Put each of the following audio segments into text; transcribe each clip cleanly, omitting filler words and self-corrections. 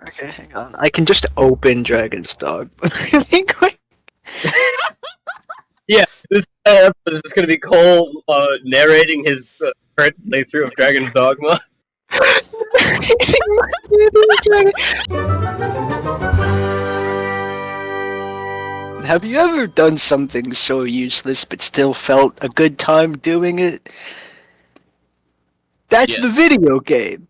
Okay, hang on. I can just open Dragon's Dog. Yeah, this episode is going to be Cole narrating his current playthrough of Dragon's Dogma. Have you ever done something so useless but still felt a good time doing it? That's Yes. the video game.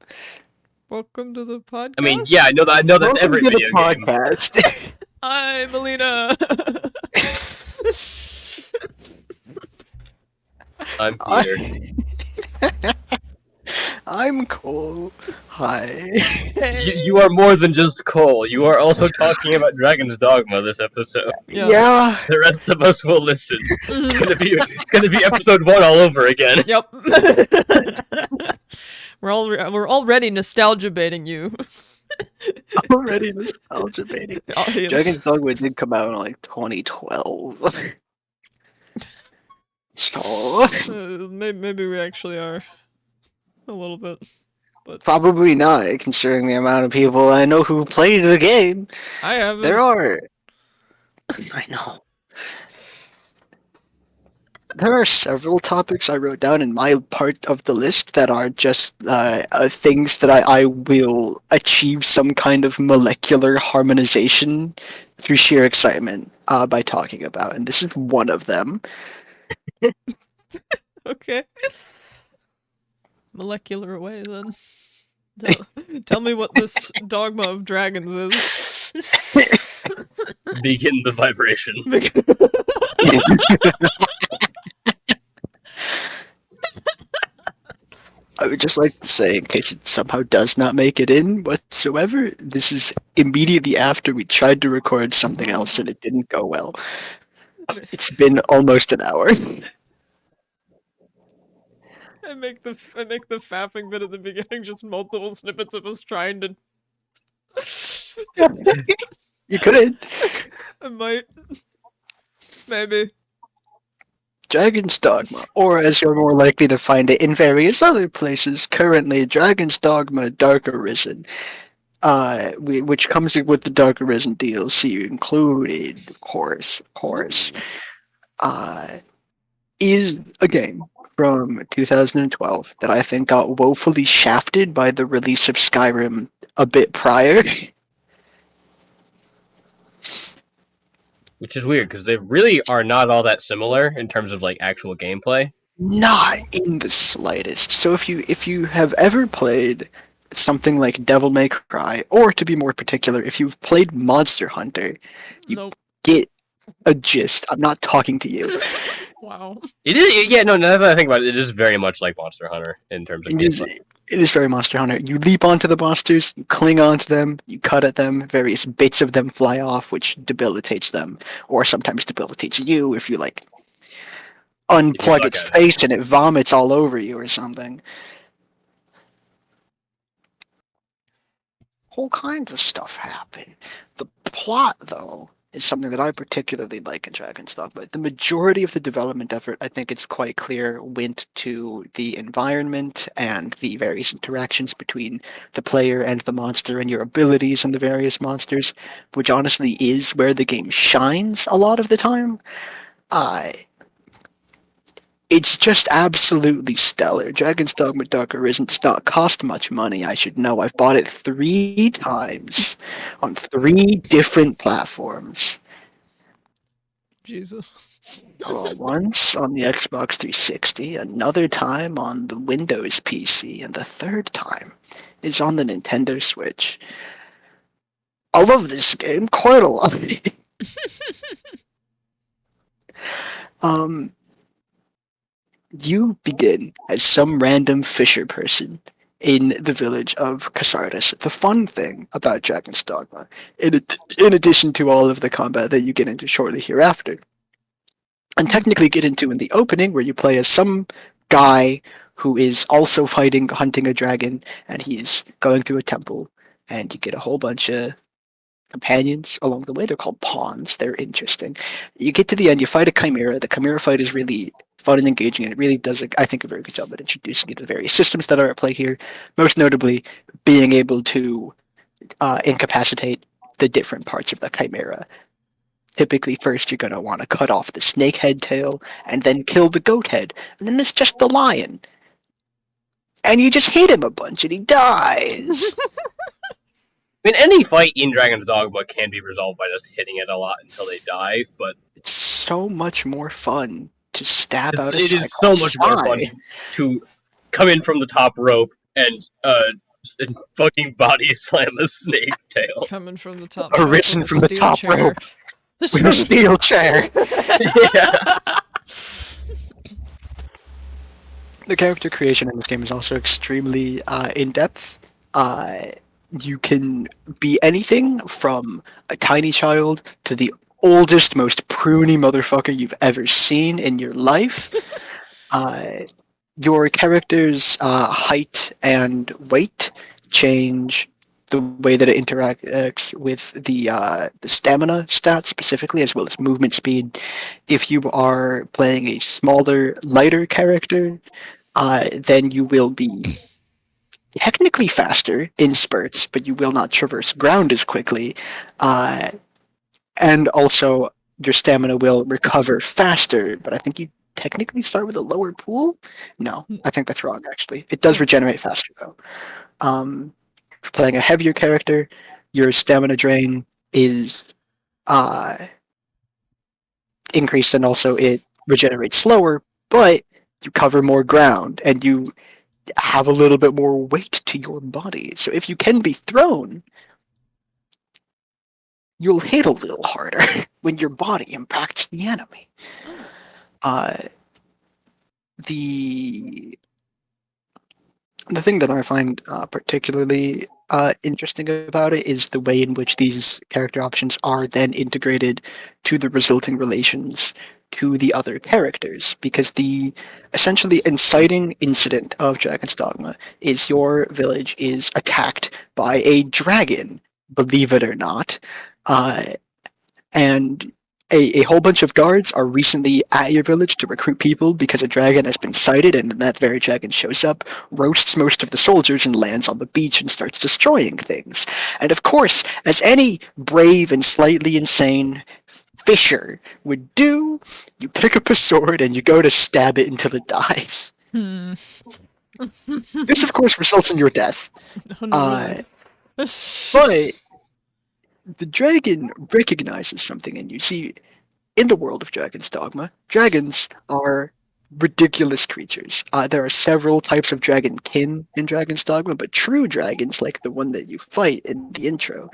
Welcome to the podcast. I mean, yeah, I know that's Welcome every to the video game. podcast. I'm Melina. I'm Peter. I'm Cole. Hi. You are more than just Cole. You are also talking about Dragon's Dogma this episode. Yeah. The rest of us will listen. It's gonna be episode 1 all over again. Yep. We're already nostalgia baiting you. Already nostalgia baiting. Dragon's Dogma did come out in like 2012. So maybe we actually are a little bit, but probably not, considering the amount of people I know who played the game. I haven't. There are. I know. There are several topics I wrote down in my part of the list that are just things that I will achieve some kind of molecular harmonization through sheer excitement by talking about, and this is one of them. Okay. Molecular away then. Tell me what this dogma of dragons is. Begin the vibration. I would just like to say, in case it somehow does not make it in whatsoever, this is immediately after we tried to record something else and it didn't go well. It's been almost an hour. I make the fapping bit at the beginning just multiple snippets of us trying to. You could. I might. Maybe. Dragon's Dogma, or as you're more likely to find it in various other places, currently Dragon's Dogma Dark Arisen, which comes with the Dark Arisen DLC included, of course, is a game from 2012 that I think got woefully shafted by the release of Skyrim a bit prior. Which is weird, because they really are not all that similar in terms of, like, actual gameplay. Not in the slightest. So if you have ever played something like Devil May Cry, or to be more particular, if you've played Monster Hunter, you get a gist. I'm not talking to you. Wow. It is, yeah, no, now that I think about it, it is very much like Monster Hunter in terms of gameplay. It is very Monster Hunter. You leap onto the monsters, you cling onto them, you cut at them, various bits of them fly off, which debilitates them, or sometimes debilitates you if you, like, unplug its face and it vomits all over you or something. Whole kinds of stuff happen. The plot, though, is something that I particularly like in Dragon's Dogma. The majority of the development effort, I think it's quite clear, went to the environment and the various interactions between the player and the monster and your abilities and the various monsters, which honestly is where the game shines a lot of the time. It's just absolutely stellar. Dragon's Dogma Dark Arisen does not cost much money, I should know. I've bought it 3 times on 3 different platforms. Jesus. Once on the Xbox 360, another time on the Windows PC, and the third time is on the Nintendo Switch. I love this game quite a lot. You begin as some random fisher person in the village of Casardis. The fun thing about Dragon's Dogma, in addition to all of the combat that you get into shortly hereafter, and technically get into in the opening, where you play as some guy who is also hunting a dragon, and he's going through a temple, and you get a whole bunch of companions along the way. They're called pawns. They're interesting. You get to the end, you fight a chimera. The chimera fight is really fun and engaging, and it really does, I think, a very good job at introducing you to the various systems that are at play here. Most notably, being able to incapacitate the different parts of the chimera. Typically, first you're going to want to cut off the snake head tail, and then kill the goat head, and then it's just the lion. And you just hit him a bunch, and he dies. I mean, any fight in Dragon's Dogma can be resolved by just hitting it a lot until they die, but It's so much more fun to stab out a it is so much Cyclops' more fun eye. to come in from the top rope and fucking body slam a snake tail. Coming from the top. Arisen with a from the steel top chair. rope with a steel chair. Yeah. The character creation in this game is also extremely in-depth. You can be anything from a tiny child to the oldest, most pruny motherfucker you've ever seen in your life. Your character's height and weight change the way that it interacts with the stamina stats specifically, as well as movement speed. If you are playing a smaller, lighter character, then you will be technically faster in spurts, but you will not traverse ground as quickly. And also, your stamina will recover faster, but I think you technically start with a lower pool? No, I think that's wrong, actually. It does regenerate faster, though. For playing a heavier character, your stamina drain is increased, and also it regenerates slower, but you cover more ground, and you have a little bit more weight to your body. So if you can be thrown, you'll hit a little harder when your body impacts the enemy. The thing that I find particularly interesting about it is the way in which these character options are then integrated to the resulting relations to the other characters, because the essentially inciting incident of Dragon's Dogma is your village is attacked by a dragon, believe it or not, and a whole bunch of guards are recently at your village to recruit people because a dragon has been sighted, and then that very dragon shows up, roasts most of the soldiers, and lands on the beach and starts destroying things. And of course, as any brave and slightly insane fisher would do, you pick up a sword and you go to stab it until it dies. Hmm. This, of course, results in your death. Oh, no, really. But the dragon recognizes something in you. See, in the world of Dragon's Dogma, dragons are ridiculous creatures. There are several types of dragon kin in Dragon's Dogma, but true dragons, like the one that you fight in the intro,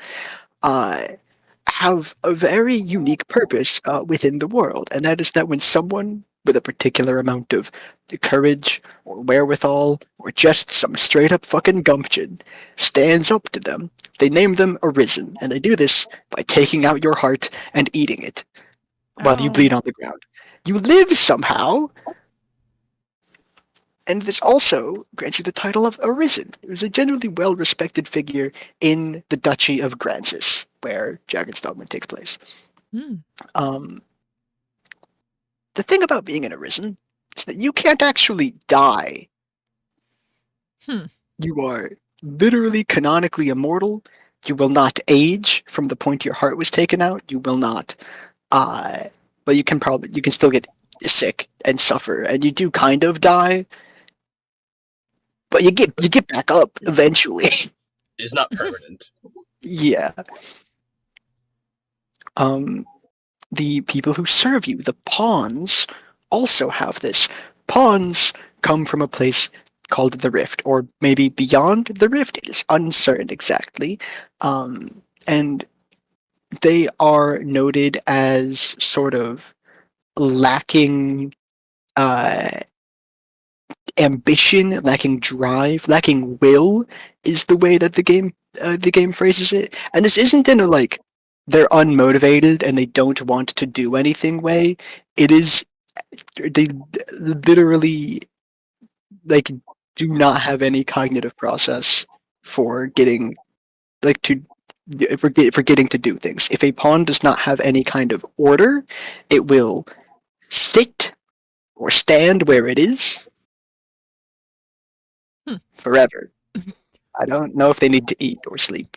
have a very unique purpose within the world, and that is that when someone with a particular amount of courage or wherewithal or just some straight up fucking gumption stands up to them, they name them Arisen, and they do this by taking out your heart and eating it while you bleed on the ground. You live somehow, and this also grants you the title of Arisen. It was a generally well-respected figure in the Duchy of Grancis, where Dragon's Dogma takes place. Hmm. The thing about being an Arisen is that you can't actually die. You are literally canonically immortal. You will not age from the point your heart was taken out. You will not but you can still get sick and suffer, and you do kind of die, but you get back up eventually. It's not permanent. Yeah. The people who serve you, the pawns, also have this. Pawns come from a place called the Rift, or maybe beyond the Rift. It is uncertain exactly. And they are noted as sort of lacking ambition, lacking drive, lacking will is the way that the game phrases it. And this isn't in a like they're unmotivated and they don't want to do anything way. It is they literally like do not have any cognitive process for getting like to for getting to do things. If a pawn does not have any kind of order, it will sit or stand where it is forever. I don't know if they need to eat or sleep.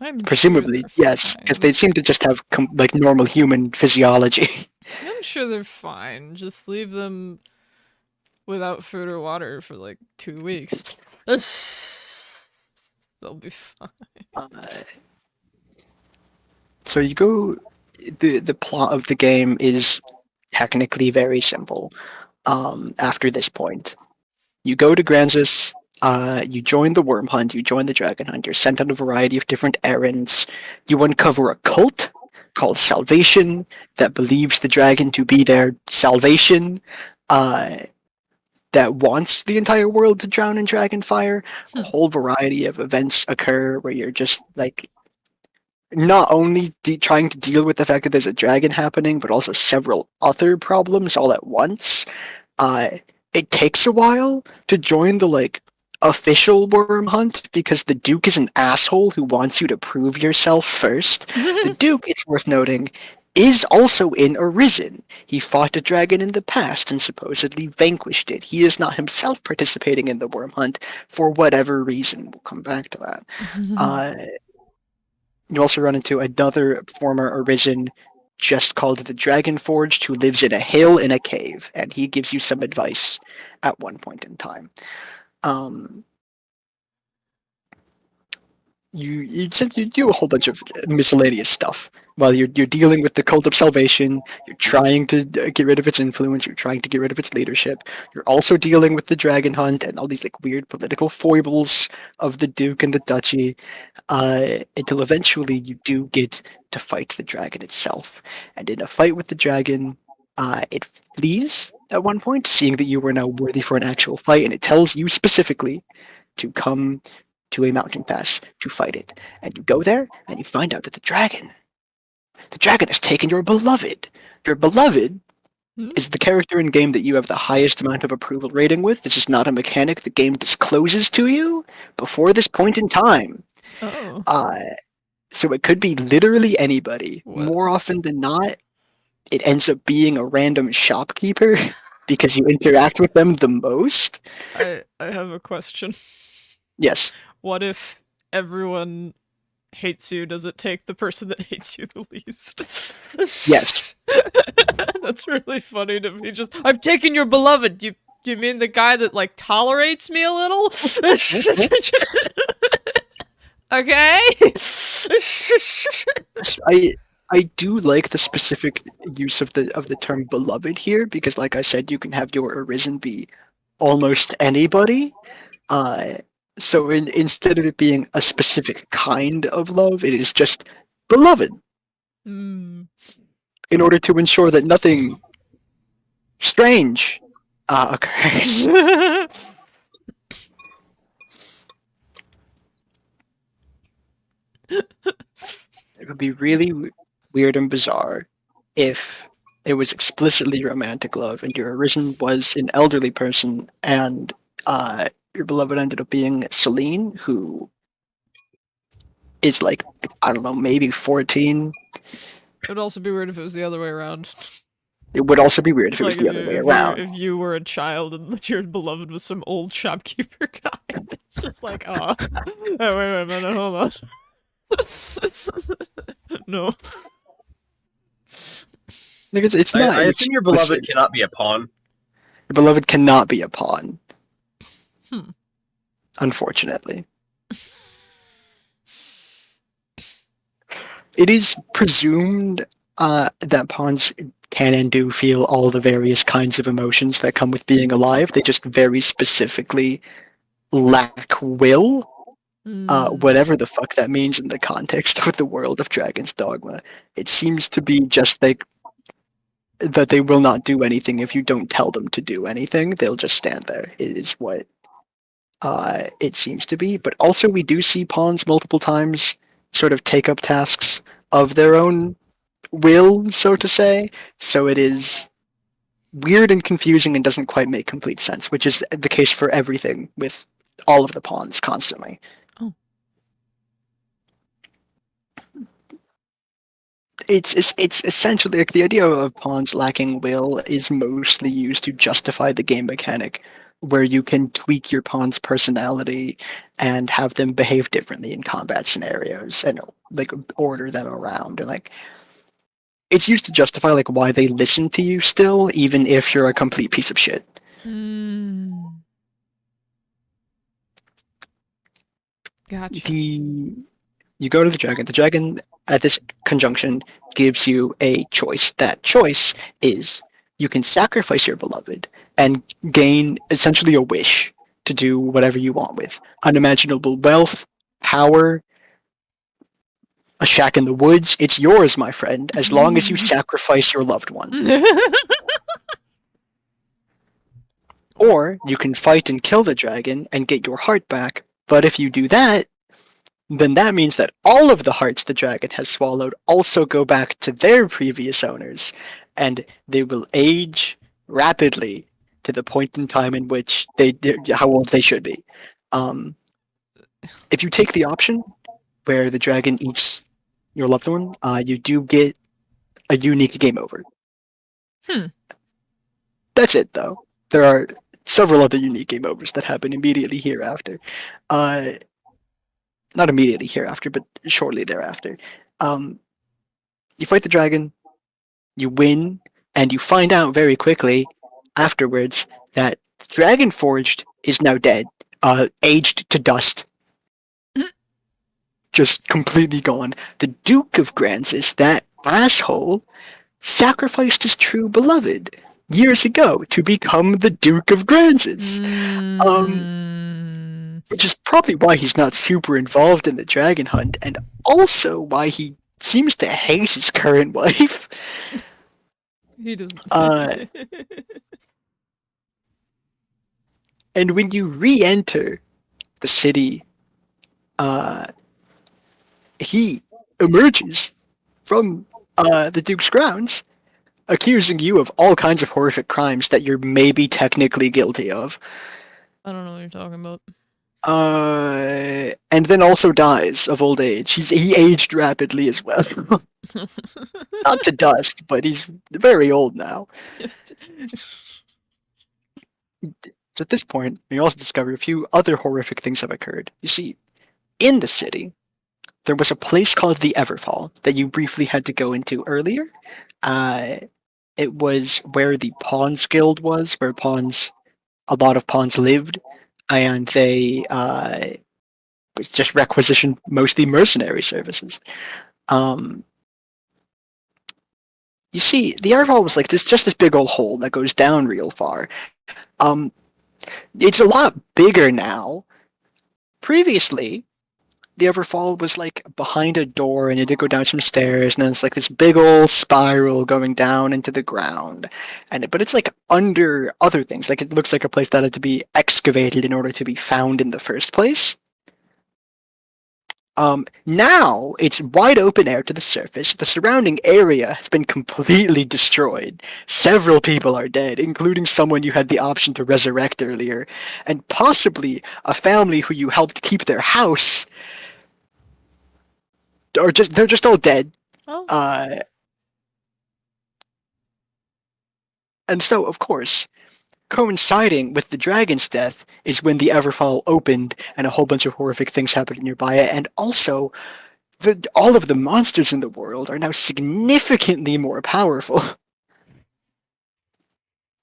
I'm Presumably, sure they're yes, because they fine. seem to just have like normal human physiology. I'm sure they're fine. Just leave them without food or water for like 2 weeks. They'll be fine. Uh, so you go. The plot of the game is technically very simple. After this point, you go to Granzus. You join the worm hunt. You join the dragon hunt. You're sent on a variety of different errands. You uncover a cult called Salvation that believes the dragon to be their salvation. Uh, that wants the entire world to drown in dragon fire. A whole variety of events occur where you're just like not only trying to deal with the fact that there's a dragon happening, but also several other problems all at once. Uh, it takes a while to join the like official worm hunt because the Duke is an asshole who wants you to prove yourself first. The Duke, it's worth noting, is also in Arisen. He fought a dragon in the past and supposedly vanquished it. He is not himself participating in the worm hunt for whatever reason. We'll come back to that. Uh, you also run into another former Arisen just called the Dragon Forged who lives in a hill in a cave, and he gives you some advice at one point in time. Um, you do a whole bunch of miscellaneous stuff while you're dealing with the Cult of Salvation. You're trying to get rid of its influence. You're trying to get rid of its leadership. You're also dealing with the Dragon Hunt and all these like weird political foibles of the Duke and the Duchy. Until eventually you do get to fight the dragon itself. And in a fight with the dragon, it flees at one point, seeing that you are now worthy for an actual fight, and it tells you specifically to come to a mountain pass to fight it. And you go there, and you find out that the dragon has taken your beloved. Your beloved is the character in game that you have the highest amount of approval rating with. This is not a mechanic the game discloses to you before this point in time. Oh. So it could be literally anybody. What? More often than not, it ends up being a random shopkeeper because you interact with them the most. I have a question. Yes. What if everyone hates you? Does it take the person that hates you the least? Yes. That's really funny to me. Just, I've taken your beloved. You mean the guy that like tolerates me a little? Okay. I do like the specific use of the term beloved here because, like I said, you can have your Arisen be almost anybody. So instead of it being a specific kind of love, it is just beloved. Mm. In order to ensure that nothing strange occurs. It would be really weird and bizarre if it was explicitly romantic love and your Arisen was an elderly person and your beloved ended up being Celine, who is like, I don't know, maybe 14. It would also be weird if it was the other way around. It would also be weird if it was Like the other way around. if you were a child and your beloved was some old shopkeeper guy. It's just like, oh. Hey, wait a minute, hold on. No. Because it's not. I assume your beloved cannot be a pawn. Your beloved cannot be a pawn. Hmm. Unfortunately. It is presumed that pawns can and do feel all the various kinds of emotions that come with being alive. They just very specifically lack will. Whatever the fuck that means in the context of the world of Dragons Dogma. It seems to be just like that they will not do anything if you don't tell them to do anything. They'll just stand there, is what it seems to be. But also we do see pawns multiple times sort of take up tasks of their own will, so to say. So it is weird and confusing and doesn't quite make complete sense, which is the case for everything with all of the pawns constantly. Oh. It's essentially like the idea of pawns lacking will is mostly used to justify the game mechanic where you can tweak your pawn's personality and have them behave differently in combat scenarios and like order them around and like it's used to justify like why they listen to you still even if you're a complete piece of shit. Mm. Gotcha. You go to the dragon. The dragon at this conjunction gives you a choice. That choice is you can sacrifice your beloved and gain essentially a wish to do whatever you want with unimaginable wealth, power, a shack in the woods. It's yours, my friend, as long as you sacrifice your loved one. Or you can fight and kill the dragon and get your heart back. But if you do that, then that means that all of the hearts the dragon has swallowed also go back to their previous owners, and they will age rapidly to the point in time in which how old they should be. If you take the option where the dragon eats your loved one, you do get a unique game over. Hmm. That's it, though. There are several other unique game overs that happen immediately hereafter. Not immediately hereafter, but shortly thereafter. You fight the dragon, you win, and you find out very quickly afterwards that Dragon Forged is now dead, aged to dust, just completely gone. The Duke of Grancis, that asshole, sacrificed his true beloved years ago to become the Duke of Grancis. Which is probably why he's not super involved in the dragon hunt, and also why he seems to hate his current wife. He doesn't. And when you re-enter the city, he emerges from the Duke's grounds, accusing you of all kinds of horrific crimes that you're maybe technically guilty of. I don't know what you're talking about. And then also dies of old age. He aged rapidly as well. Not to dust, but he's very old now. So at this point, you also discover a few other horrific things have occurred. You see, in the city, there was a place called the Everfall that you briefly had to go into earlier. It was where the Pawns Guild was, where a lot of pawns lived, and they just requisitioned mostly mercenary services. You see, the Everfall was like just this big old hole that goes down real far. It's a lot bigger now. Previously, the Everfall was like behind a door and you had to go down some stairs and then it's like this big old spiral going down into the ground. But it's like under other things. Like it looks like a place that had to be excavated in order to be found in the first place. Now it's wide open air to the surface. The surrounding area has been completely destroyed. Several people are dead, including someone you had the option to resurrect earlier, and possibly a family who you helped keep their house. They're just all dead. Oh. And so, of course, coinciding with the dragon's death is when the Everfall opened and a whole bunch of horrific things happened nearby it, and also all of the monsters in the world are now significantly more powerful.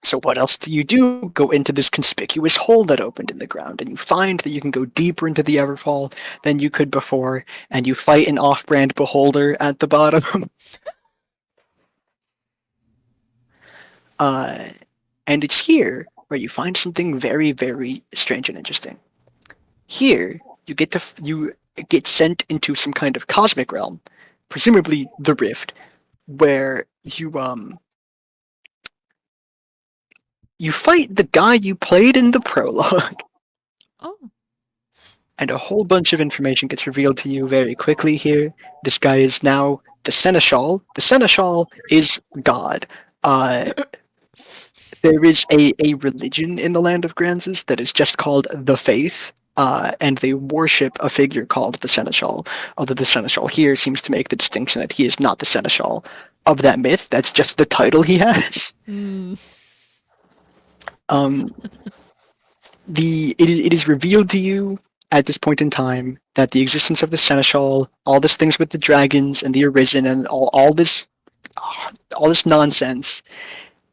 So what else do? Go into this conspicuous hole that opened in the ground, and you find that you can go deeper into the Everfall than you could before, and you fight an off-brand beholder at the bottom. And it's here where you find something very, very strange and interesting. Here, you get sent into some kind of cosmic realm, presumably the Rift, where you fight the guy you played in the prologue. Oh. And a whole bunch of information gets revealed to you very quickly here. This guy is now the Seneschal. The Seneschal is God. There is a religion in the land of Grancis that is just called the Faith, and they worship a figure called the Seneschal, although the Seneschal here seems to make the distinction that he is not the Seneschal of that myth. That's just the title he has. Mm. it is revealed to you at this point in time that the existence of the seneschal, all these things with the dragons and the arisen, and all this nonsense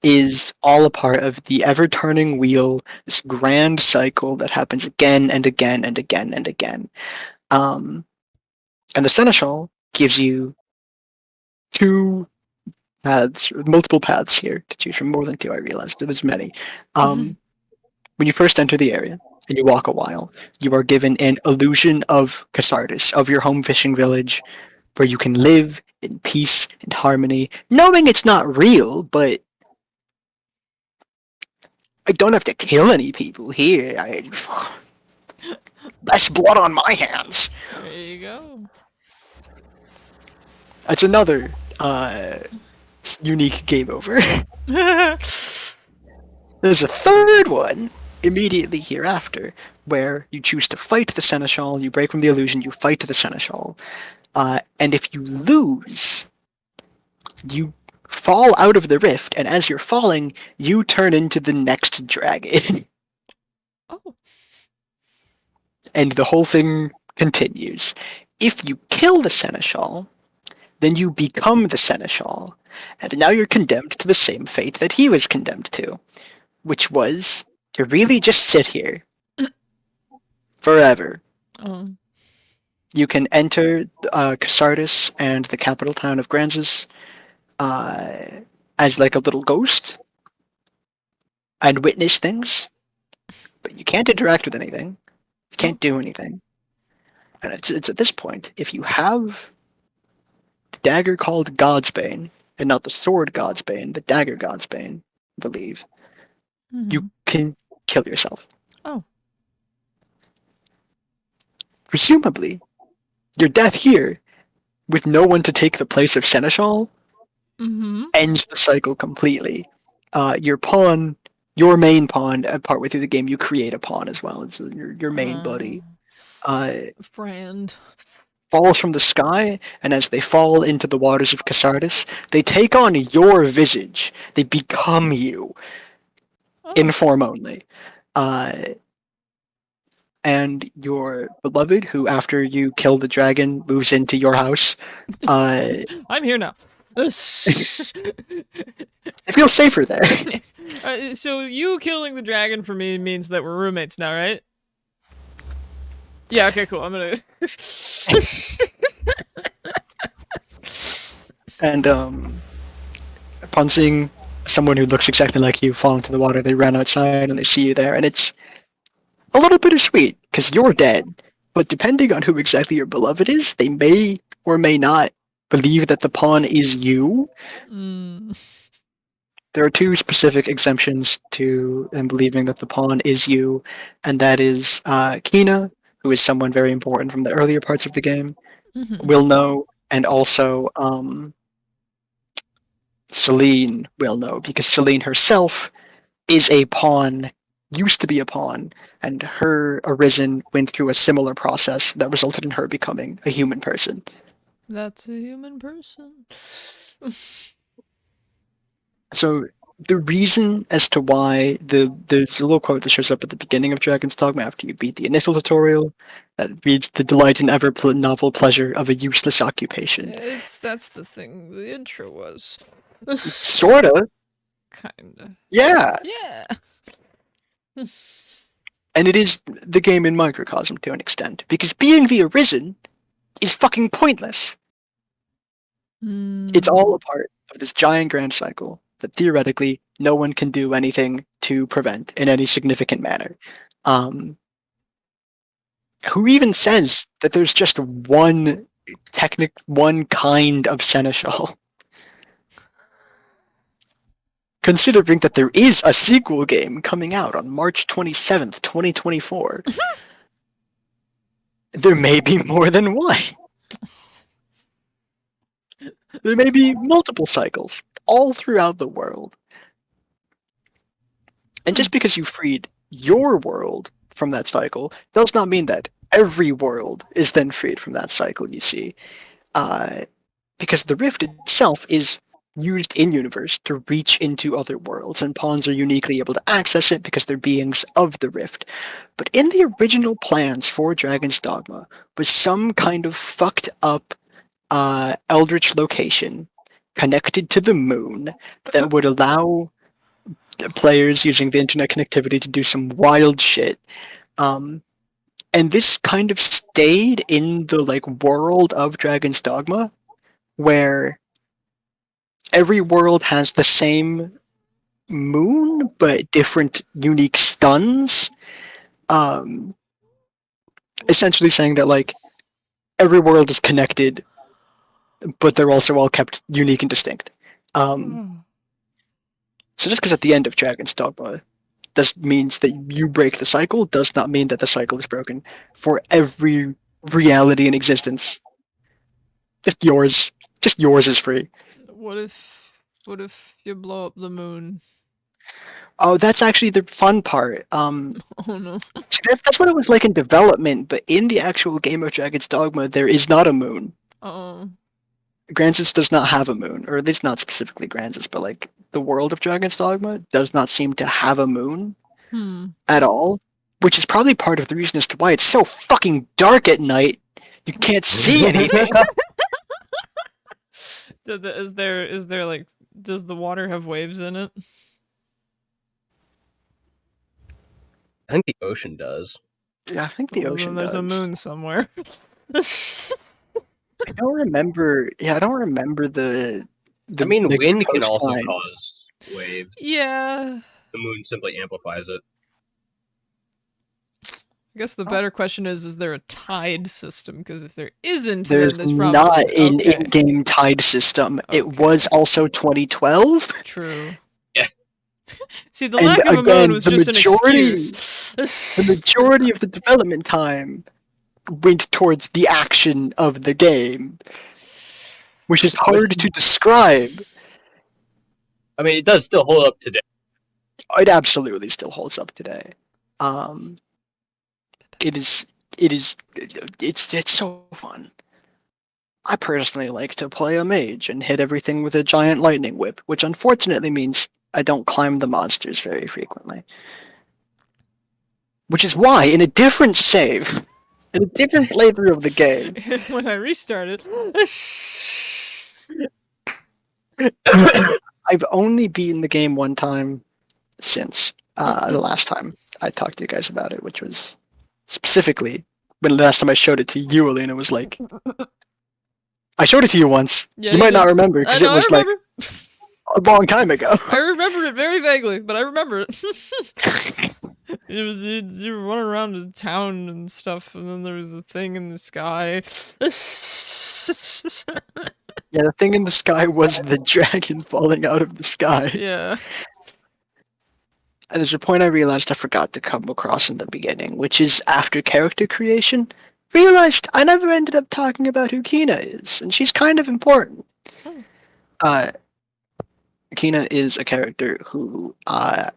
is all a part of the ever-turning wheel, this grand cycle that happens again and again and again and again. Um, and the seneschal gives you two paths, multiple paths here to choose from. More than two, I realized. There's many. When you first enter the area and you walk a while, you are given an illusion of Casardis, of your home fishing village, where you can live in peace and harmony, knowing it's not real, but I don't have to kill any people here. Less blood on my hands. There you go. That's another unique game over. There's a third one immediately hereafter, where you choose to fight the seneschal. You break from the illusion. You fight the seneschal, and if you lose, you fall out of the rift. And as you're falling, you turn into the next dragon. Oh. And the whole thing continues. If you kill the seneschal, then you become the seneschal, and now you're condemned to the same fate that he was condemned to, which was to really just sit here forever. Oh. You can enter Casardis and the capital town of Granzis as like a little ghost and witness things, but you can't interact with anything. You can't do anything. And it's at this point, if you have the dagger called Godsbane, and not the sword Godsbane, the dagger Godsbane, I believe, you can kill yourself. Oh. Presumably, your death here, with no one to take the place of Seneschal, ends the cycle completely. Your pawn, your main pawn, partway through the game, you create a pawn as well. It's your main buddy. Friend. Falls from the sky, and as they fall into the waters of Casardis, they take on your visage. They become you, in form only. And your beloved, who after you kill the dragon, moves into your house. I'm here now. I feel safer there. So you killing the dragon for me means that we're roommates now, right? Yeah, okay, cool. I'm gonna... And upon seeing someone who looks exactly like you fall into the water, they run outside and they see you there, and it's a little bittersweet, because you're dead. But depending on who exactly your beloved is, they may or may not believe that the pawn is you. There are two specific exemptions to them believing that the pawn is you, and that is Kina, who is someone very important from the earlier parts of the game, will know, and also Celine will know, because Celine herself is a pawn, used to be a pawn, and her Arisen went through a similar process that resulted in her becoming a human person. That's a human person. So the reason as to why there's a little quote that shows up at the beginning of Dragon's Dogma after you beat the initial tutorial that reads, "The delight and ever novel pleasure of a useless occupation." That's the thing the intro was. Sorta. Kinda. Yeah. Yeah. And it is the game in microcosm to an extent, because being the Arisen is fucking pointless. It's all a part of this giant grand cycle that theoretically no one can do anything to prevent in any significant manner. Who even says that there's just one kind of seneschal? Considering that there is a sequel game coming out on March 27th, 2024, there may be more than one. There may be multiple cycles all throughout the world. And just because you freed your world from that cycle does not mean that every world is then freed from that cycle, you see. Because the rift itself is used in universe to reach into other worlds, and pawns are uniquely able to access it because they're beings of the rift. But in the original plans for Dragon's Dogma was some kind of fucked up eldritch location connected to the moon that would allow players using the internet connectivity to do some wild shit. And this kind of stayed in the like world of Dragon's Dogma, where every world has the same moon but different unique stuns. Essentially saying that like every world is connected, but they're also all kept unique and distinct. So just because at the end of Dragon's Dogma means that you break the cycle does not mean that the cycle is broken for every reality in existence. Just yours is free. What if you blow up the moon? Oh, that's actually the fun part. Oh no. That's what it was like in development, but in the actual game of Dragon's Dogma, there is not a moon. Oh. Grancis does not have a moon, or at least not specifically Grancis, but like the world of Dragon's Dogma does not seem to have a moon at all, which is probably part of the reason as to why it's so fucking dark at night. You can't see anything. Is there like, does the water have waves in it? I think the ocean does. Yeah, I think the Well, ocean then there's does. a moon somewhere. I don't remember. Yeah, I don't remember the I mean, like, wind can also coastline. cause waves. Yeah. The moon simply amplifies it. I guess the better question is there a tide system? Because if there isn't, There's then there's probably not an okay. in-game tide system. Okay. It was also 2012. True. Yeah. See, the lack of a moon was the just majority, an excuse. the majority of the development time went towards the action of the game, which is hard to describe. I mean, it does still hold up today. It absolutely still holds up today. It's so fun. I personally like to play a mage and hit everything with a giant lightning whip, which unfortunately means I don't climb the monsters very frequently. Which is why, in a different save, in a different playthrough of the game, when I restarted. I've only beaten the game one time since the last time I talked to you guys about it, which was specifically when the last time I showed it to you, Alina, was like, I showed it to you once. Yeah, you might not remember because it was like a long time ago. I remember it very vaguely, but I remember it. It was you were running around the town and stuff, and then there was a thing in the sky. Yeah, the thing in the sky was the dragon falling out of the sky. Yeah. And there's a point I realized I forgot to come across in the beginning, which is after character creation. Realized I never ended up talking about who Kina is, and she's kind of important. Kina is a character who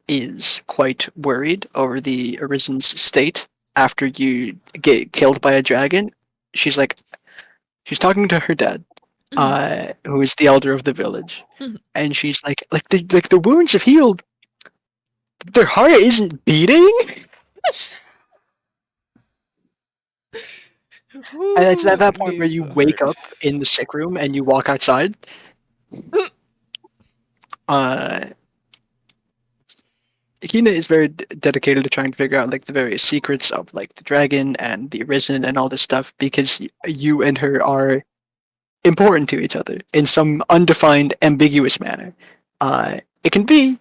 is quite worried over the Arisen's state after you get killed by a dragon. She's talking to her dad, who is the elder of the village, and she's like the wounds have healed. Their heart isn't beating. And it's at that point where you wake up in the sick room and you walk outside. Hina is very dedicated to trying to figure out like the various secrets of like the dragon and the Arisen and all this stuff because you and her are important to each other in some undefined, ambiguous manner. It can be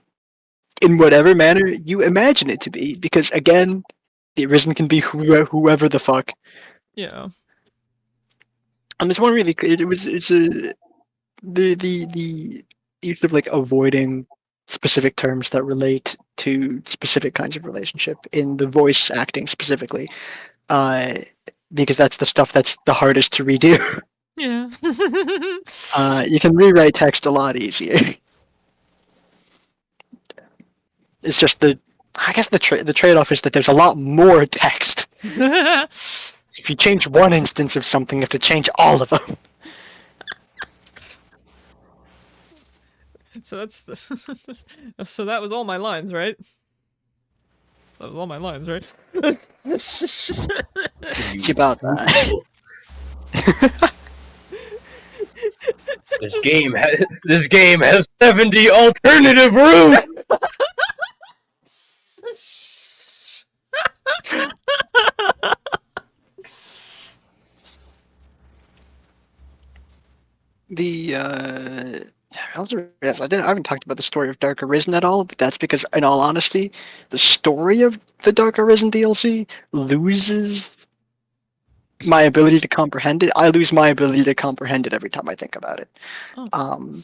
in whatever manner you imagine it to be, because again, the Arisen can be whoever the fuck. Yeah. And there's one really clear. The use of like avoiding specific terms that relate to specific kinds of relationship in the voice acting specifically, because that's the stuff that's the hardest to redo. Yeah. You can rewrite text a lot easier. It's just I guess the trade-off is that there's a lot more text. If you change one instance of something, you have to change all of them. So that's the. So that was all my lines, right? That was all my lines, right? It's about that. This game has 70 alternative routes. Yes, I haven't talked about the story of Dark Arisen at all, but that's because, in all honesty, the story of the Dark Arisen DLC loses my ability to comprehend it. I lose my ability to comprehend it every time I think about it. Oh.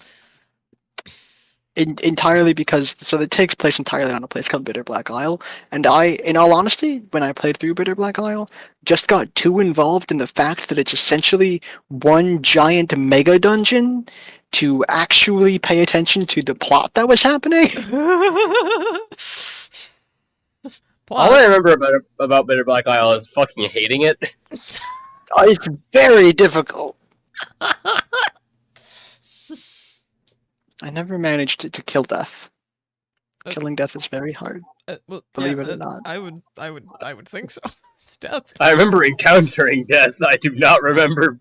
Entirely because it takes place entirely on a place called Bitter Black Isle, and I, in all honesty, when I played through Bitter Black Isle, just got too involved in the fact that it's essentially one giant mega dungeon to actually pay attention to the plot that was happening. All I remember about Bitter Black Isle is fucking hating it. It's very difficult. I never managed to kill death. Killing death is very hard. Well, Believe yeah, it or not. I would think so. It's death. I remember encountering death. I do not remember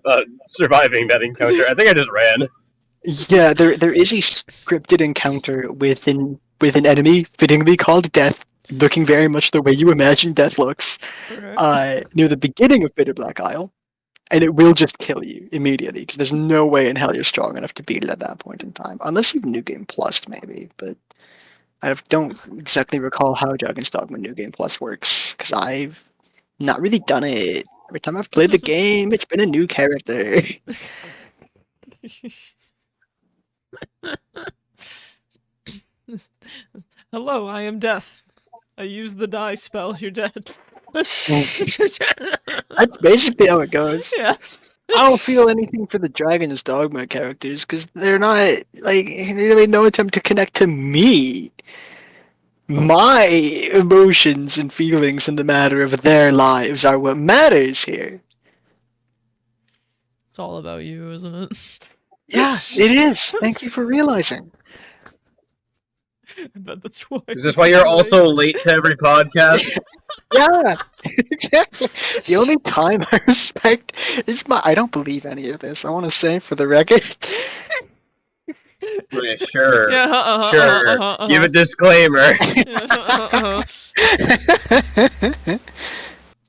surviving that encounter. I think I just ran. Yeah, there is a scripted encounter with an enemy fittingly called Death, looking very much the way you imagine Death looks, near the beginning of Bitter Black Isle, and it will just kill you immediately because there's no way in hell you're strong enough to beat it at that point in time, unless you've New Game Plus maybe. But I don't exactly recall how Dragons Dogma New Game Plus works because I've not really done it. Every time I've played the game, it's been a new character. Hello, I am Death. I use the die spell. You're dead. That's basically how it goes. Yeah. I don't feel anything for the Dragons Dogma characters because they're not like they made no attempt to connect to me. My emotions and feelings in the matter of their lives are what matters here. It's all about you, isn't it? Yeah, it is. Thank you for realizing. I bet that's why. Is this why you're also late to every podcast? Yeah, exactly. The only time I respect is I don't believe any of this. I want to say for the record. Yeah, sure. Yeah, Sure. Give a disclaimer.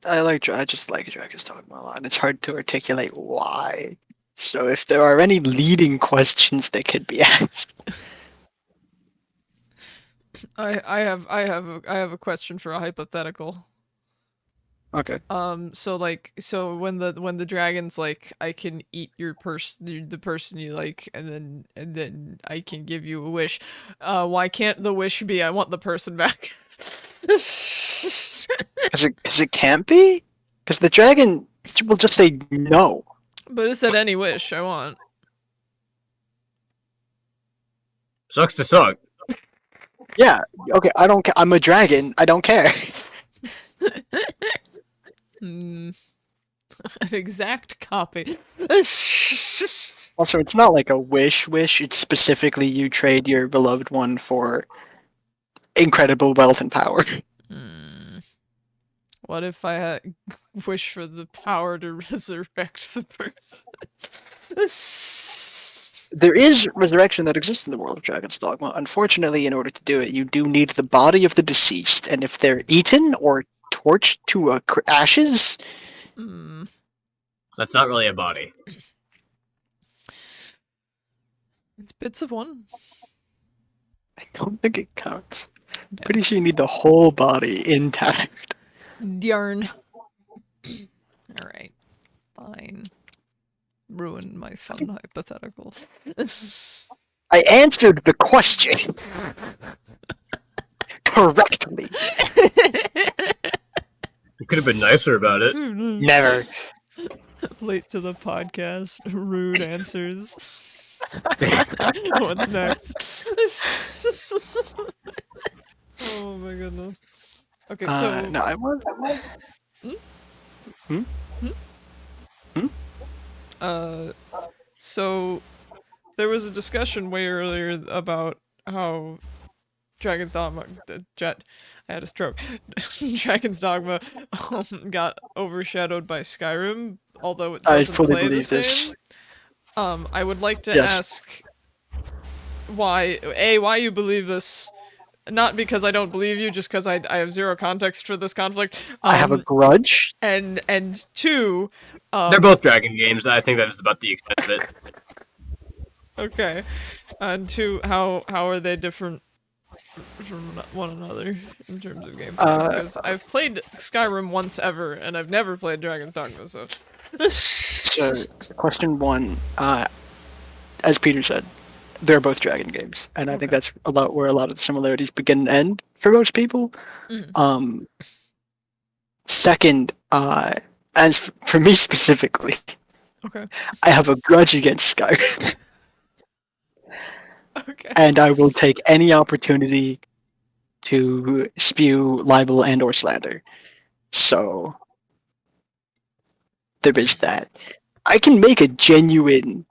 I just like Dragons Dogma a lot, and it's hard to articulate why. So if there are any leading questions that could be asked. I have a question for a hypothetical. Okay. So when the dragon's like, I can eat the person you like, and then I can give you a wish. Why can't the wish be I want the person back? Because it can't be? Because the dragon will just say no. But it said any wish I want. Sucks to suck. Yeah. Okay. I don't. I'm a dragon. I don't care. An exact copy. Also, it's not like a wish. It's specifically you trade your beloved one for incredible wealth and power. What if I wish for the power to resurrect the person? There is resurrection that exists in the world of Dragon's Dogma. Unfortunately, in order to do it, you do need the body of the deceased, and if they're eaten or torched to ashes... That's not really a body. It's bits of one. I don't think it counts. I'm pretty sure you need the whole body intact. Yarn. Alright. Fine. Ruin my fun hypothetical. I answered the question correctly. You could have been nicer about it. Never. Late to the podcast. Rude answers. What's next? Oh my goodness. Okay, so... No, I want... So there was a discussion way earlier about how Dragon's Dogma, I had a stroke. Dragon's Dogma got overshadowed by Skyrim, although it I doesn't fully play the believe this. same. I would like to Yes. ask why you believe this. Not because I don't believe you, just because I have zero context for this conflict. I have a grudge. And two, They're both dragon games. I think that is about the extent of it. okay, and two, how are they different from one another in terms of gameplay? Because I've played Skyrim once ever, and I've never played Dragon's Dogma. So, So, question one, as Peter said, they're both dragon games, and I think Okay. that's where a lot of the similarities begin and end for most people. Mm. Second, for me specifically, Okay. I have a grudge against Skyrim, Okay. and I will take any opportunity to spew libel and or slander. So there is that. I can make a genuine,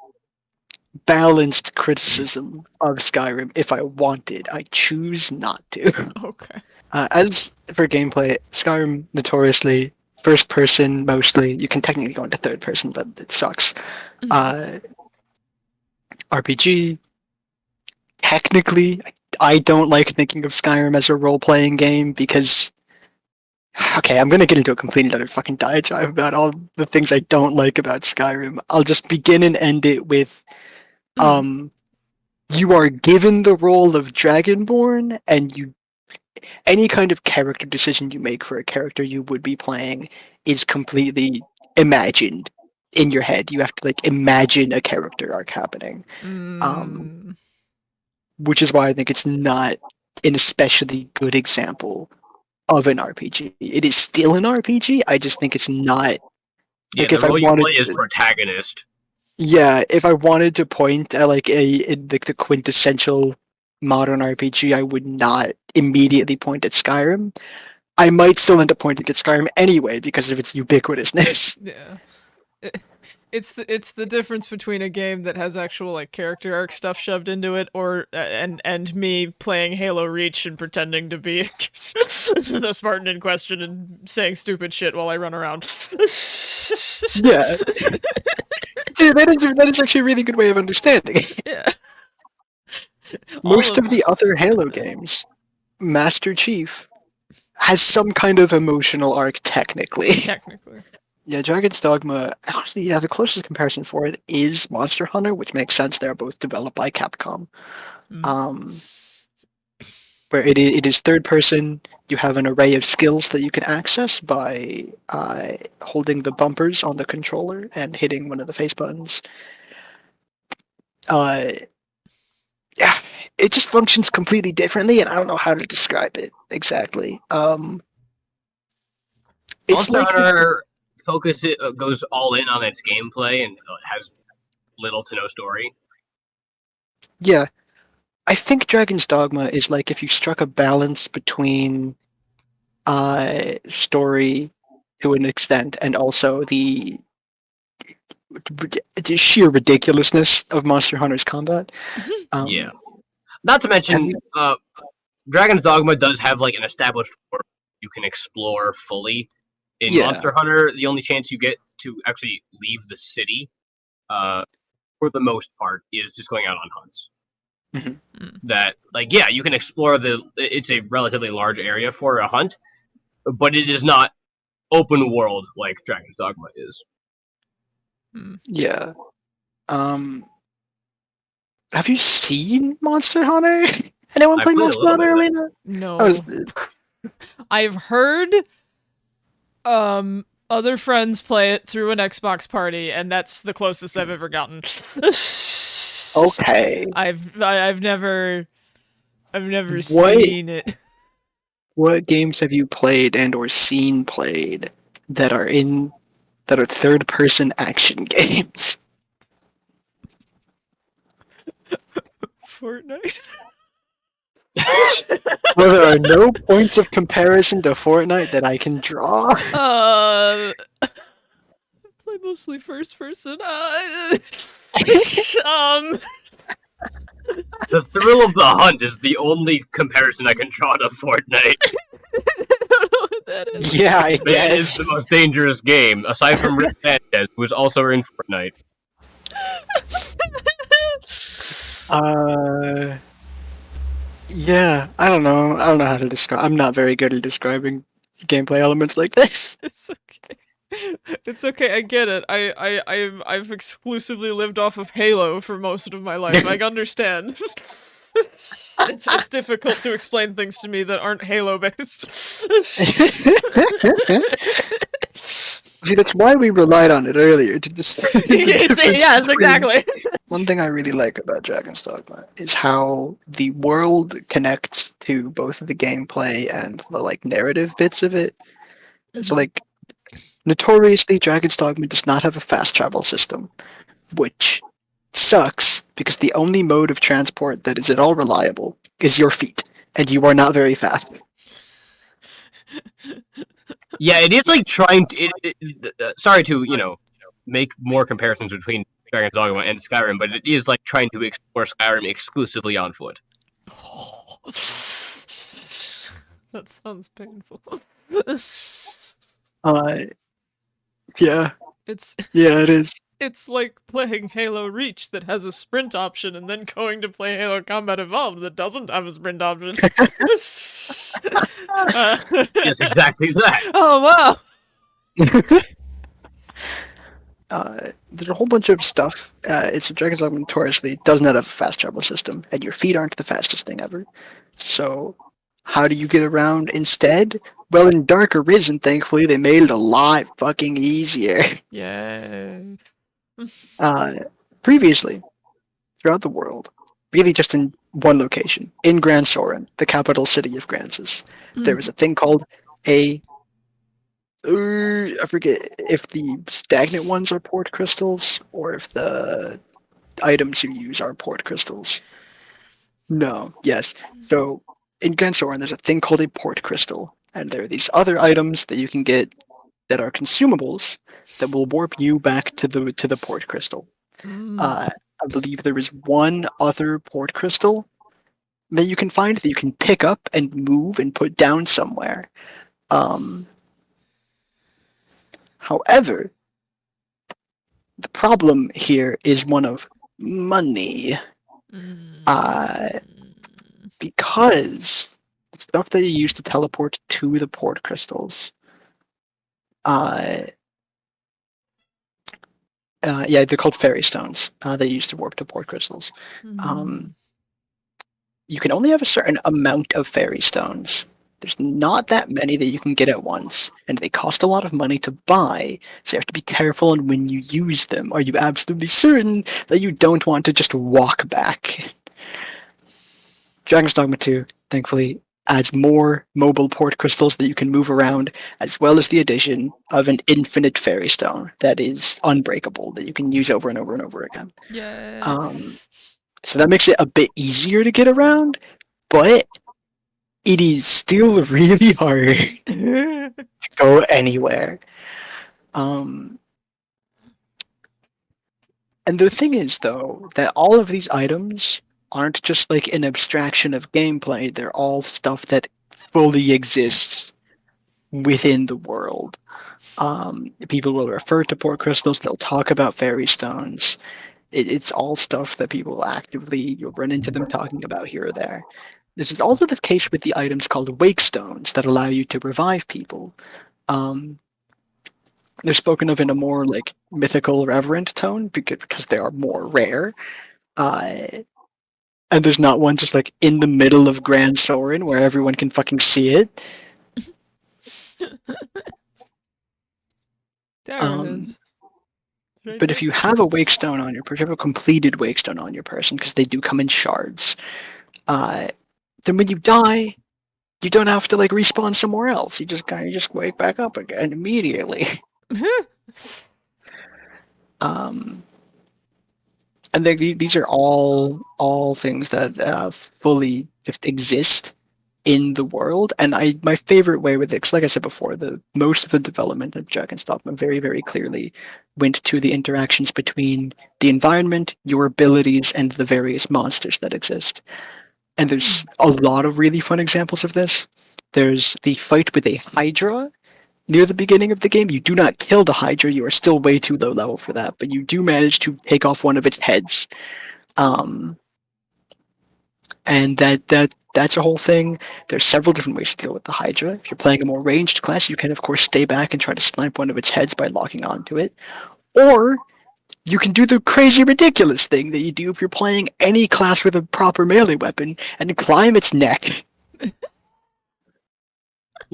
balanced criticism of Skyrim if I wanted. I choose not to. Okay. As for gameplay, Skyrim notoriously first person mostly. You can technically go into third person, but it sucks. RPG. Technically, I don't like thinking of Skyrim as a role-playing game because. Okay, I'm gonna get into a complete other fucking diatribe about all the things I don't like about Skyrim. I'll just begin and end it with, you are given the role of Dragonborn, and any kind of character decision you make for a character you would be playing is completely imagined in your head. You have to like imagine a character arc happening, which is why I think it's not an especially good example of an RPG. It is still an RPG. I just think it's not. Yeah, like the if I role you wanted, play is protagonist. yeah, if I wanted to point at like the quintessential modern RPG, I would not immediately point at Skyrim. I might still end up pointing at Skyrim anyway because of its ubiquitousness. Yeah. It's the difference between a game that has actual like character arc stuff shoved into it, or and me playing Halo Reach and pretending to be the Spartan in question and saying stupid shit while I run around. Yeah, dude, that is actually a really good way of understanding it. Yeah. Most of the other Halo games, Master Chief has some kind of emotional arc technically. Technically. Yeah, Dragon's Dogma, honestly, yeah, the closest comparison for it is Monster Hunter, which makes sense. They're both developed by Capcom. Where it is third person, you have an array of skills that you can access by holding the bumpers on the controller and hitting one of the face buttons. Yeah, it just functions completely differently, and I don't know how to describe it exactly. It's Monster like Hunter goes all in on its gameplay and has little to no story. yeah, I think Dragon's Dogma is like if you struck a balance between story to an extent and also the sheer ridiculousness of Monster Hunter's combat. Yeah. Not to mention, Dragon's Dogma does have like an established world you can explore fully. In Monster Hunter, the only chance you get to actually leave the city, for the most part, is just going out on hunts. That, like, yeah, you can explore it's a relatively large area for a hunt, but it is not open world like Dragon's Dogma is. Yeah. Have you seen Monster Hunter? Anyone play Monster Hunter, Elena? No. I've heard other friends play it through an Xbox party, and that's the closest I've ever gotten. Okay. I've never seen it. What games have you played and or seen played that are third person action games? Fortnite. Well, there are no points of comparison to Fortnite that I can draw. I play mostly first person. The thrill of the hunt is the only comparison I can draw to Fortnite. I don't know what that is. Yeah, I It is guess. the most dangerous game, aside from Rick Sanchez, who is also in Fortnite. Yeah, I don't know. I don't know how to describe. I'm not very good at describing gameplay elements like this. It's okay. It's okay. I get it. I've exclusively lived off of Halo for most of my life. I understand. It's difficult to explain things to me that aren't Halo based. See, that's why we relied on it earlier to describe the difference Yes, between- exactly. One thing I really like about Dragon's Dogma is how the world connects to both the gameplay and the like narrative bits of it. So like notoriously Dragon's Dogma does not have a fast travel system, which sucks because the only mode of transport that is at all reliable is your feet, and you are not very fast. Yeah, it is like trying to. Sorry to make more comparisons between Dragon's Dogma and Skyrim, but it is like trying to explore Skyrim exclusively on foot. That sounds painful. Yeah, It's yeah, it is. it's like playing Halo Reach that has a sprint option and then going to play Halo Combat Evolved that doesn't have a sprint option. Yes, exactly that. Oh wow. There's a whole bunch of stuff. It's Dragon's Dogma notoriously does not have a fast travel system, and your feet aren't the fastest thing ever. So, how do you get around instead? Well, in Dark Arisen, thankfully, they made it a lot fucking easier. Yay. Previously, throughout the world, really just in one location, in Grand Soren, the capital city of Grances, there was a thing called a I forget if the stagnant ones are port crystals or if the items you use are port crystals. No, yes. So in Gensoren, there's a thing called a port crystal, and there are these other items that you can get that are consumables that will warp you back to the port crystal. I believe there is one other port crystal that you can find that you can pick up and move and put down somewhere. However, the problem here is one of money. Because the stuff that you use to teleport to the port crystals, yeah, they're called fairy stones. They used to warp to port crystals. You can only have a certain amount of fairy stones. There's not that many that you can get at once, and they cost a lot of money to buy, so you have to be careful on when you use them. Are you absolutely certain that you don't want to just walk back? Dragon's Dogma 2, thankfully, adds more mobile port crystals that you can move around, as well as the addition of an infinite fairy stone that is unbreakable, that you can use over and over and over again. Yeah. So that makes it a bit easier to get around, but it is still really hard to go anywhere. And the thing is, though, that all of these items aren't just like an abstraction of gameplay. They're all stuff that fully exists within the world. People will refer to port crystals. They'll talk about fairy stones. It's all stuff that people actively, you'll run into them talking about here or there. This is also the case with the items called wake stones that allow you to revive people. They're spoken of in a more like mythical, reverent tone because they are more rare. And there's not one just like in the middle of Grand Soren where everyone can fucking see it. There it is. Right But there. if you have a wake stone on if you have a completed wake stone on your person, because they do come in shards, then when you die, you don't have to like respawn somewhere else. You just kind of just wake back up again immediately. And these are all things that fully just exist in the world. And my favorite way with it, 'cause like I said before, the most of the development of Dragon's Dogma very, very clearly went to the interactions between the environment, your abilities, and the various monsters that exist. And there's a lot of really fun examples of this. There's the fight with a Hydra near the beginning of the game. You do not kill the Hydra, you are still way too low level for that, but you do manage to take off one of its heads. And that's a whole thing. There's several different ways to deal with the Hydra. If you're playing a more ranged class, you can of course stay back and try to snipe one of its heads by locking onto it. Or you can do the crazy ridiculous thing that you do if you're playing any class with a proper melee weapon and climb its neck.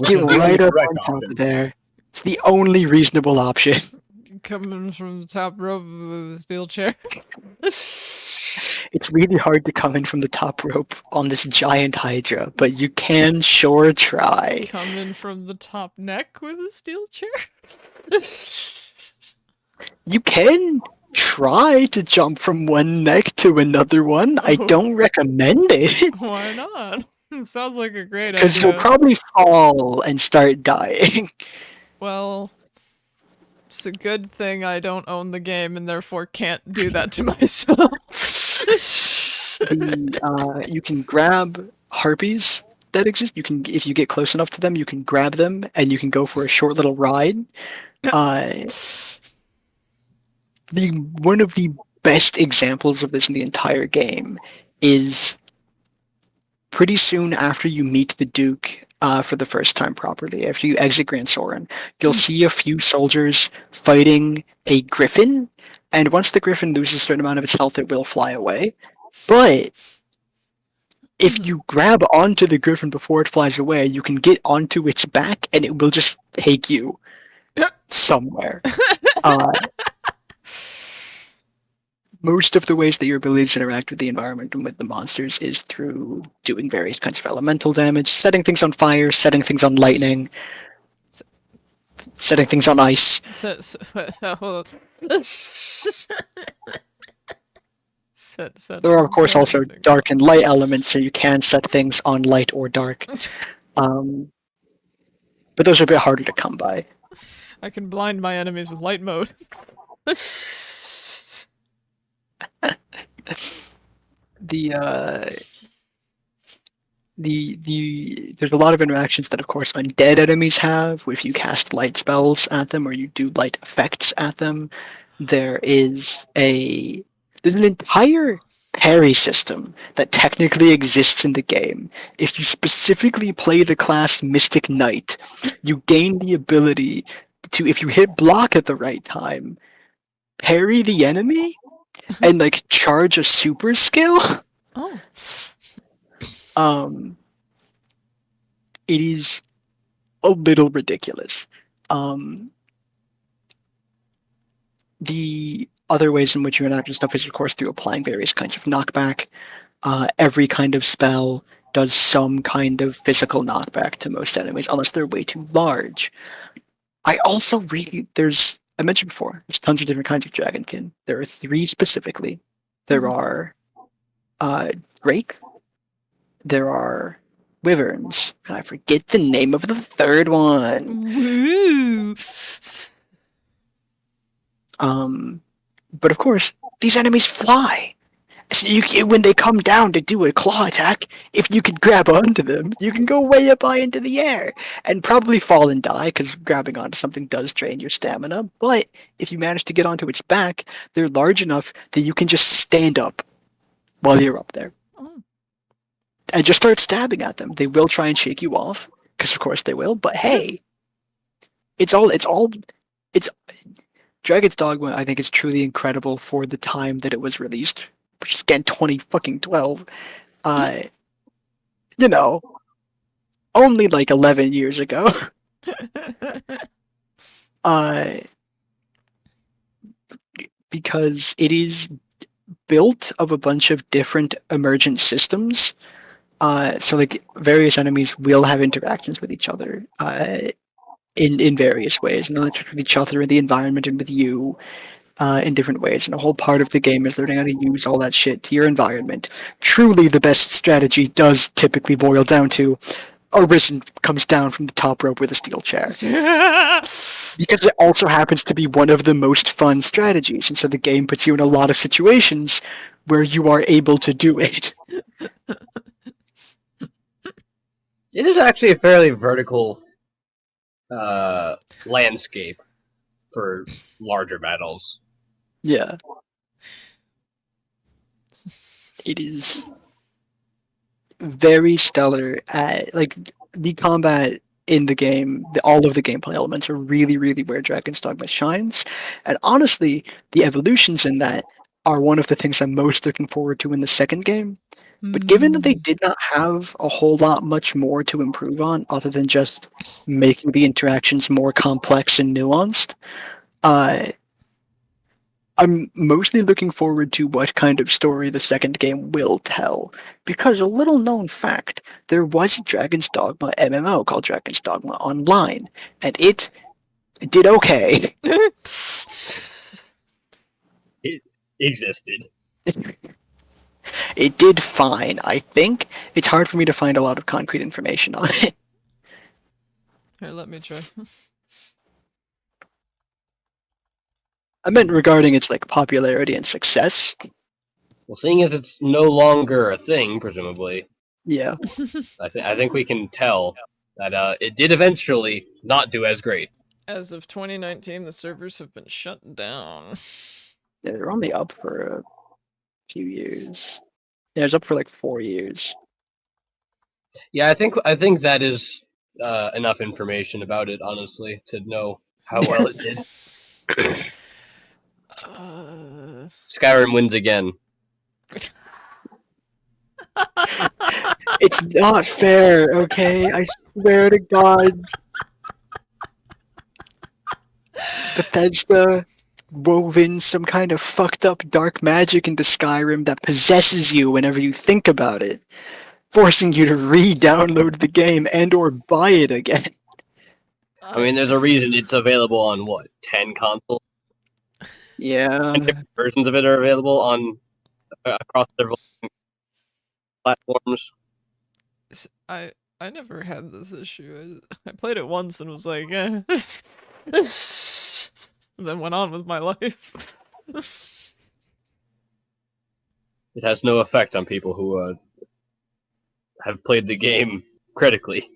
Get right up on top of there. It's the only reasonable option. Coming from the top rope with a steel chair. It's really hard to come in from the top rope on this giant Hydra, but you can sure try. Coming from the top neck with a steel chair? You can try to jump from one neck to another one. I don't recommend it. Why not? It sounds like a great idea. Because you'll probably fall and start dying. Well, it's a good thing I don't own the game and therefore can't do that to myself. You can grab harpies that exist. You can, if you get close enough to them, you can grab them and you can go for a short little ride. One of the best examples of this in the entire game is pretty soon after you meet the Duke for the first time properly, after you exit Grand Soren, you'll see a few soldiers fighting a griffin, and once the griffin loses a certain amount of its health, it will fly away. But if you grab onto the griffin before it flies away, you can get onto its back, and it will just take you somewhere. Most of the ways that your abilities interact with the environment and with the monsters is through doing various kinds of elemental damage, setting things on fire, setting things on lightning, setting things on ice. There are, of course, also dark and light elements, so you can set things on light or dark. But those are a bit harder to come by. I can blind my enemies with light mode. There's a lot of interactions that, of course, undead enemies have. If you cast light spells at them or you do light effects at them, there's an entire parry system that technically exists in the game. If you specifically play the class Mystic Knight, you gain the ability to, if you hit block at the right time, parry the enemy and like charge a super skill. Oh. It is a little ridiculous. The other ways in which you interact with stuff is, of course, through applying various kinds of knockback. Every kind of spell does some kind of physical knockback to most enemies, unless they're way too large. I mentioned before, there's tons of different kinds of Dragonkin. There are 3 specifically. There are Drake, there are Wyverns, and I forget the name of the third one. Woo! But of course, these enemies fly. So when they come down to do a claw attack, if you can grab onto them, you can go way up high into the air and probably fall and die, because grabbing onto something does drain your stamina. But if you manage to get onto its back, they're large enough that you can just stand up while you're up there. Oh. And just start stabbing at them. They will try and shake you off, because of course they will, but hey, Dragon's Dogma, I think, is truly incredible for the time that it was released, which is again 2012. Only like 11 years ago. Because it is built of a bunch of different emergent systems. So like various enemies will have interactions with each other in various ways, not just with each other in the environment and with you. in different ways, and a whole part of the game is learning how to use all that shit to your environment. Truly, the best strategy does typically boil down to Arisen comes down from the top rope with a steel chair. Because it also happens to be one of the most fun strategies, and so the game puts you in a lot of situations where you are able to do it. It is actually a fairly vertical landscape for larger battles. Yeah. It is very stellar at, like, the combat in the game, all of the gameplay elements are really, really where Dragon's Dogma shines. And honestly, the evolutions in that are one of the things I'm most looking forward to in the second game. But given that they did not have a whole lot much more to improve on, other than just making the interactions more complex and nuanced, I'm mostly looking forward to what kind of story the second game will tell. Because a little known fact, there was a Dragon's Dogma MMO called Dragon's Dogma Online, and it did okay. It existed. It did fine, I think. It's hard for me to find a lot of concrete information on it. Here, let me try. I meant regarding its like popularity and success. Well, seeing as it's no longer a thing, presumably, Yeah. I think we can tell that it did eventually not do as great. As of 2019, the servers have been shut down. Yeah, they're only up for a few years. Yeah, it's up for like 4 years. Yeah, I think that is enough information about it, honestly, to know how well it did. Skyrim wins again. It's not fair, okay? I swear to God. Bethesda wove in some kind of fucked up dark magic into Skyrim that possesses you whenever you think about it, forcing you to re-download the game and or buy it again. I mean, there's a reason it's available on, what, 10 consoles? Yeah. 10 different versions of it are available on across several platforms. I never had this issue. I played it once and was like, eh. And then went on with my life. It has no effect on people who have played the game critically.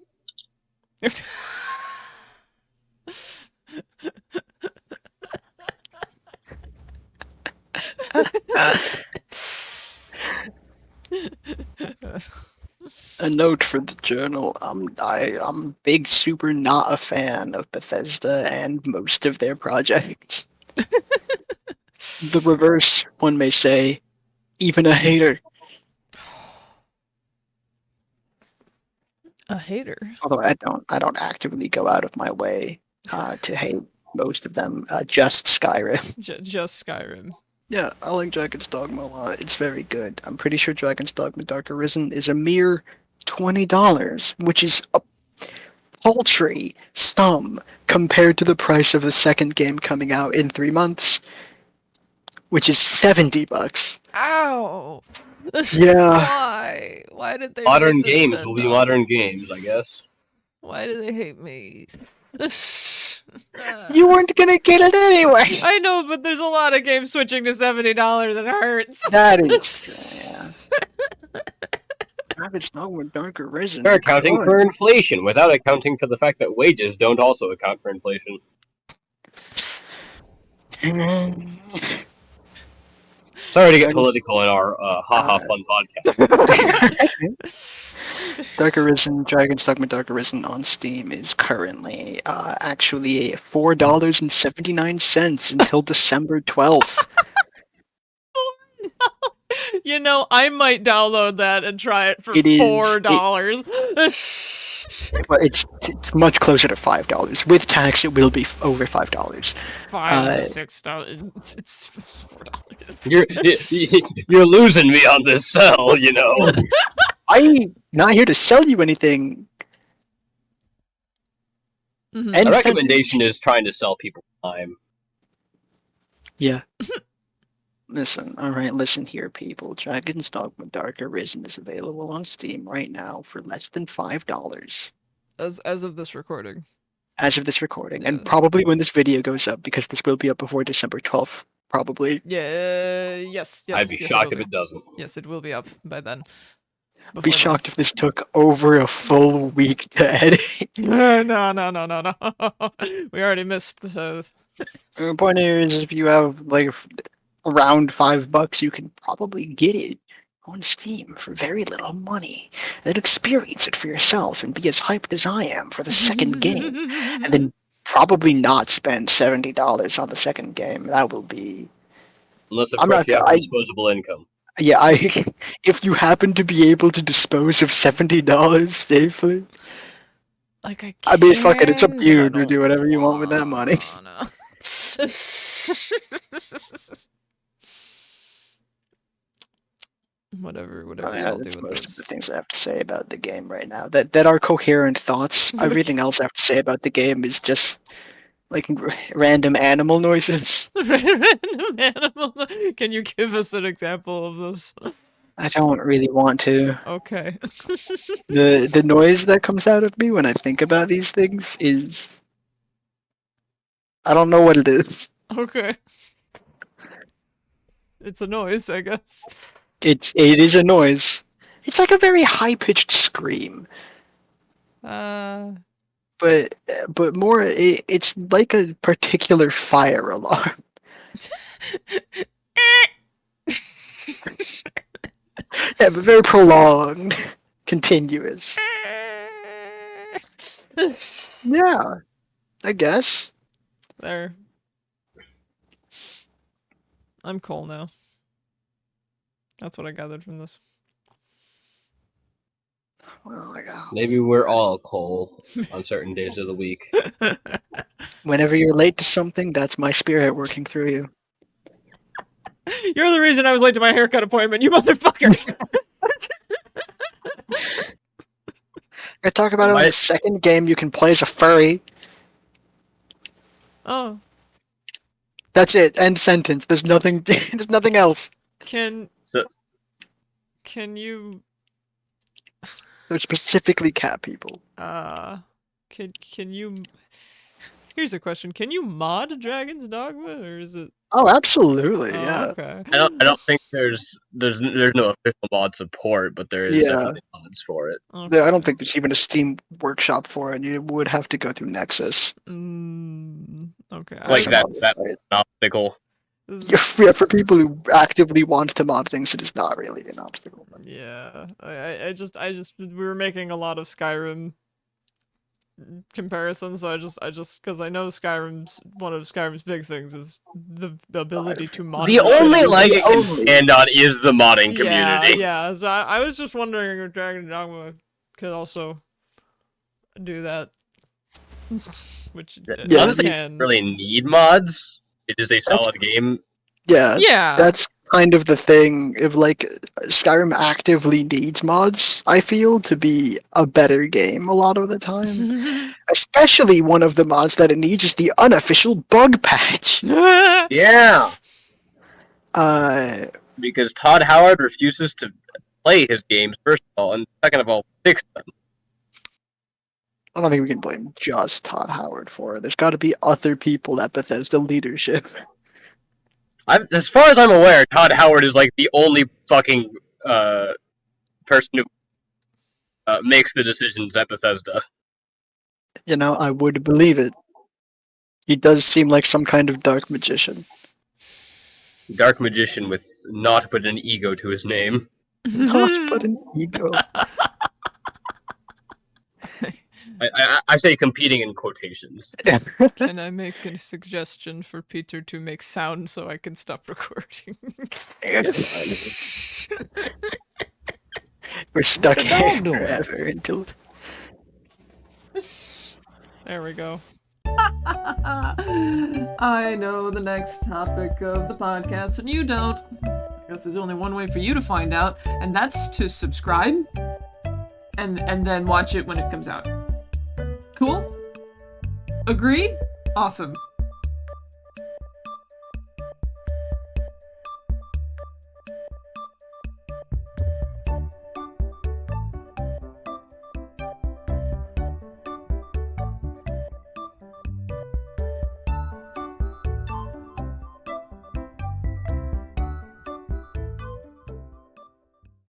A note for the journal. I'm big super not a fan of Bethesda and most of their projects. The reverse, one may say, even a hater. A hater. Although I don't actively go out of my way to hate most of them. Just Skyrim. Just Skyrim. Yeah, I like Dragon's Dogma a lot. It's very good. I'm pretty sure Dragon's Dogma Dark Arisen is a mere $20, which is a paltry sum compared to the price of the second game coming out in 3 months, which is $70. Ow! Yeah. Why? Why did they Modern raise it games to will be $10? modern games, I guess. Why do they hate me? You weren't gonna get it anyway. I know, but there's a lot of games switching to $70 that hurts. That is true, yeah. Dragon's Dogma Dark Arisen. They're accounting for inflation without accounting for the fact that wages don't also account for inflation. Sorry to get political in our haha fun podcast. Dark Arisen, Dragon's Dogma Dark Arisen on Steam is currently actually $4.79 until December 12th. You know, I might download that and try it for $4. But it's much closer to $5. With tax, it will be over $5. $5 to $6. It's $4. You're losing me on this sell, you know. I'm not here to sell you anything. Mm-hmm. The recommendation is trying to sell people time. Yeah. Listen here, people. Dragon's Dogma Dark Arisen is available on Steam right now for less than $5 As of this recording. as of this recording, Yeah. and probably when this video goes up, because this will be up before December 12th, probably. Yeah, yes. I'd be yes, shocked will if it doesn't. Yes, it will be up by then. Be Before then. shocked if this took over a full week to edit. No. We already missed the. The point is, if you have like around $5, you can probably get it on Steam for very little money. Then experience it for yourself and be as hyped as I am for the second game, and then probably not spend $70 on the second game. That will be. Unless, of I'm course, not. you have I disposable income. Yeah. If you happen to be able to dispose of $70 safely. Like I mean, fuck it. It's up to but I you to don't do whatever you want with that money. wanna. whatever y'all do That's with most of the those. things I have to say about the game right now. That are coherent thoughts. Everything else I have to say about the game is just like random animal noises. Random animal. Can you give us an example of this? I don't really want to. Okay. The noise that comes out of me when I think about these things is I don't know what it is. Okay. It's a noise, I guess. It is a noise. It's like a very high pitched scream. But more it's like a particular fire alarm. Yeah, but very prolonged, continuous. Yeah, I guess. There. I'm Cole now. That's what I gathered from this. Oh my god. Maybe we're all coal on certain days of the week. Whenever you're late to something, that's my spirit working through you. You're the reason I was late to my haircut appointment, you motherfucker! I talk about it in the second game you can play as a furry. Oh. That's it. End sentence. There's nothing there's nothing else. Can you They're specifically cat people. can you Here's a question. Can you mod Dragons Dogma or is it Oh, absolutely, yeah. Okay. I don't think there's no official mod support, but there is definitely mods for it. Okay. I don't think there's even a Steam workshop for it. You would have to go through Nexus. Okay. Like that obstacle. Yeah, for people who actively want to mod things, it is not really an obstacle. Yeah. I just we were making a lot of Skyrim comparisons, so I just because I know one of Skyrim's big things is the ability to mod. The only leg it can stand on is the modding community. Yeah. So I was just wondering if Dragon Dogma could also do that. Which honestly, you really need mods. It is a solid game. Yeah. That's kind of the thing. If like Skyrim actively needs mods, I feel, to be a better game a lot of the time. Especially one of the mods that it needs is the unofficial bug patch. Yeah. Because Todd Howard refuses to play his games, first of all, and second of all, fix them. I don't think we can blame just Todd Howard for it. There's got to be other people at Bethesda leadership. As far as I'm aware, Todd Howard is like the only fucking person who makes the decisions at Bethesda. You know, I would believe it. He does seem like some kind of dark magician. Dark magician with not but an ego to his name. Not but an ego. I say competing in quotations. Can I make a suggestion for Peter to make sound so I can stop recording? We're stuck here forever until... There we go. I know the next topic of the podcast, and you don't. I guess there's only one way for you to find out, and that's to subscribe and then watch it when it comes out. Cool? Agree? Awesome.